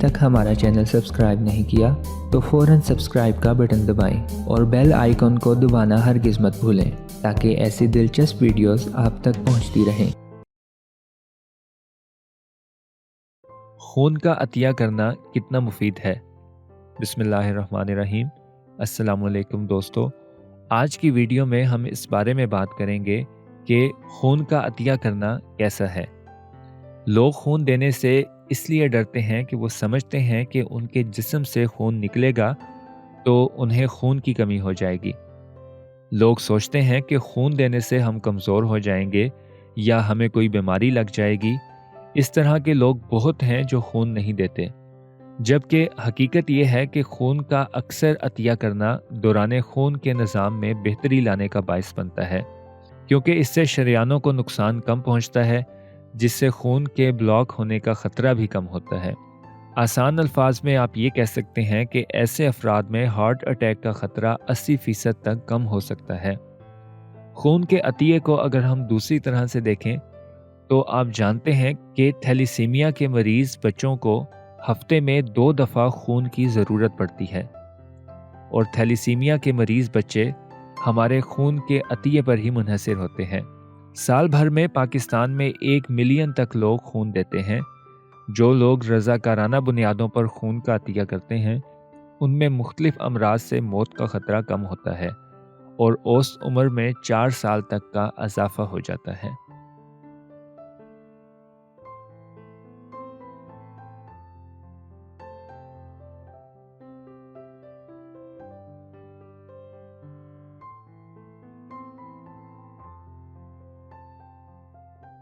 तक हमारा channel subscribe नहीं किया तो फ़ौरन सब्सक्राइब का बटन दबाएं और बेल आइकन को दबाना हरगिज़ मत भूलें ताकि ऐसी दिलचस्प वीडियोस आप तक पहुंचती रहें। खून का अतिया करना कितना मुफीद है। बिस्मिल्लाहिर्रहमानिर्रहीम। अस्सलामुअलैकुम दोस्तों, आज की वीडियो में हम इस बारे में बात करेंगे कि खून का अतिया करना कैसा है। लोग खून देने से इसलिए डरते हैं कि वो समझते हैं कि उनके जिस्म से खून निकलेगा तो उन्हें खून की कमी हो जाएगी। लोग सोचते हैं कि खून देने से हम कमज़ोर हो जाएंगे या हमें कोई बीमारी लग जाएगी। इस तरह के लोग बहुत हैं जो खून नहीं देते, जबकि हकीकत यह है कि खून का अक्सर अतिया करना दौरान खून के निज़ाम में बेहतरी लाने का बायस बनता है, क्योंकि इससे शरियानों को नुकसान कम पहुंचता है, जिससे खून के ब्लॉक होने का ख़तरा भी कम होता है। आसान अल्फाज में आप ये कह सकते हैं कि ऐसे अफराद में हार्ट अटैक का ख़तरा 80% तक कम हो सकता है। खून के अतिये को अगर हम दूसरी तरह से देखें तो आप जानते हैं कि थैलीसीमिया के मरीज़ बच्चों को हफ्ते में 2 दफ़ा खून की ज़रूरत पड़ती है, और थैलीसीमिया के मरीज़ बच्चे हमारे खून के अतिये पर ही मुनहसर होते हैं। साल भर में पाकिस्तान में 1 मिलियन तक लोग खून देते हैं। जो लोग रज़ाकाराना बुनियादों पर खून का अतिया करते हैं उनमें मुख्तलिफ अमराज से मौत का ख़तरा कम होता है और औसत उम्र में 4 साल तक का इजाफा हो जाता है।